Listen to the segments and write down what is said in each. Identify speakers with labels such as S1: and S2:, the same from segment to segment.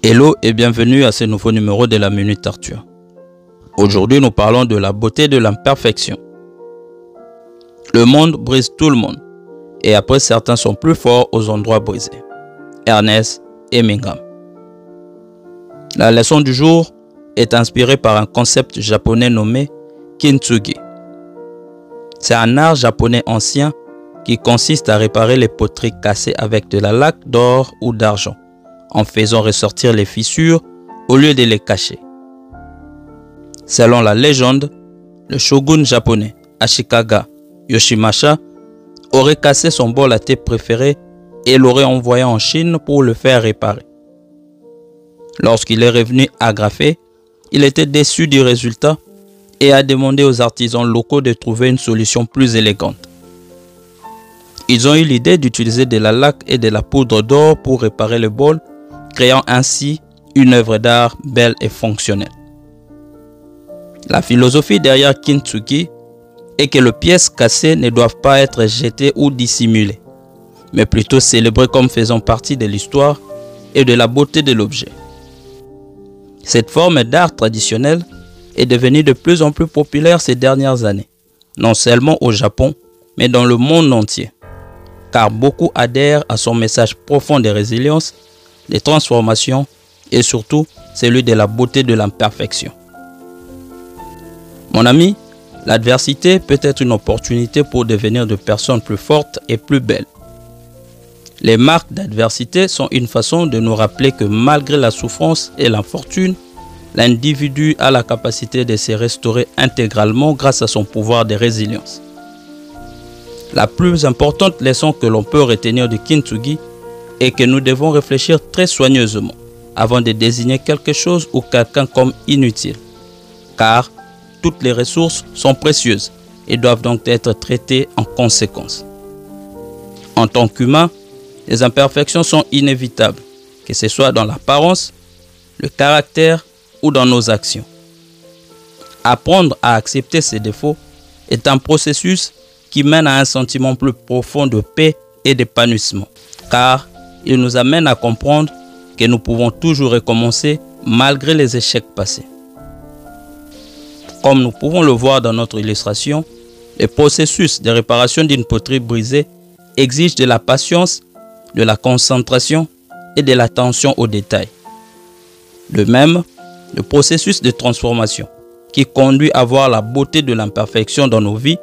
S1: Hello et bienvenue à ce nouveau numéro de la Minute Arthur. Aujourd'hui, nous parlons de la beauté de l'imperfection. Le monde brise tout le monde, et après certains sont plus forts aux endroits brisés. Ernest Hemingway. La leçon du jour est inspirée par un concept japonais nommé kintsugi. C'est un art japonais ancien qui consiste à réparer les poteries cassées avec de la laque d'or ou d'argent, en faisant ressortir les fissures au lieu de les cacher. Selon la légende, le shogun japonais Ashikaga Yoshimasa aurait cassé son bol à thé préféré et l'aurait envoyé en Chine pour le faire réparer. Lorsqu'il est revenu agrafer, il était déçu du résultat et a demandé aux artisans locaux de trouver une solution plus élégante. Ils ont eu l'idée d'utiliser de la laque et de la poudre d'or pour réparer le bol, créant ainsi une œuvre d'art belle et fonctionnelle. La philosophie derrière kintsugi est que les pièces cassées ne doivent pas être jetées ou dissimulées, mais plutôt célébrées comme faisant partie de l'histoire et de la beauté de l'objet. Cette forme d'art traditionnel est devenue de plus en plus populaire ces dernières années, non seulement au Japon, mais dans le monde entier, car beaucoup adhèrent à son message profond de résilience, de transformation et surtout celui de la beauté de l'imperfection. Mon ami, l'adversité peut être une opportunité pour devenir de personnes plus fortes et plus belles. Les marques d'adversité sont une façon de nous rappeler que malgré la souffrance et l'infortune, l'individu a la capacité de se restaurer intégralement grâce à son pouvoir de résilience. La plus importante leçon que l'on peut retenir du kintsugi est que nous devons réfléchir très soigneusement avant de désigner quelque chose ou quelqu'un comme inutile, car toutes les ressources sont précieuses et doivent donc être traitées en conséquence. En tant qu'humain, les imperfections sont inévitables, que ce soit dans l'apparence, le caractère ou dans nos actions. Apprendre à accepter ces défauts est un processus qui mène à un sentiment plus profond de paix et d'épanouissement, car il nous amène à comprendre que nous pouvons toujours recommencer malgré les échecs passés. Comme nous pouvons le voir dans notre illustration, le processus de réparation d'une poterie brisée exige de la patience, de la concentration et de l'attention aux détails. De même, le processus de transformation, qui conduit à voir la beauté de l'imperfection dans nos vies,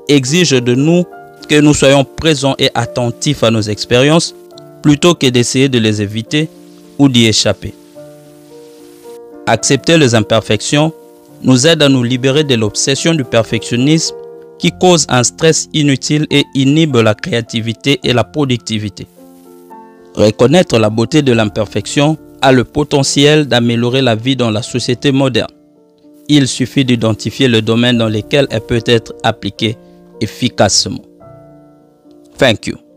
S1: exige de nous que nous soyons présents et attentifs à nos expériences plutôt que d'essayer de les éviter ou d'y échapper. Accepter les imperfections nous aide à nous libérer de l'obsession du perfectionnisme qui cause un stress inutile et inhibe la créativité et la productivité. Reconnaître la beauté de l'imperfection a le potentiel d'améliorer la vie dans la société moderne. Il suffit d'identifier le domaine dans lequel elle peut être appliquée efficacement. Thank you.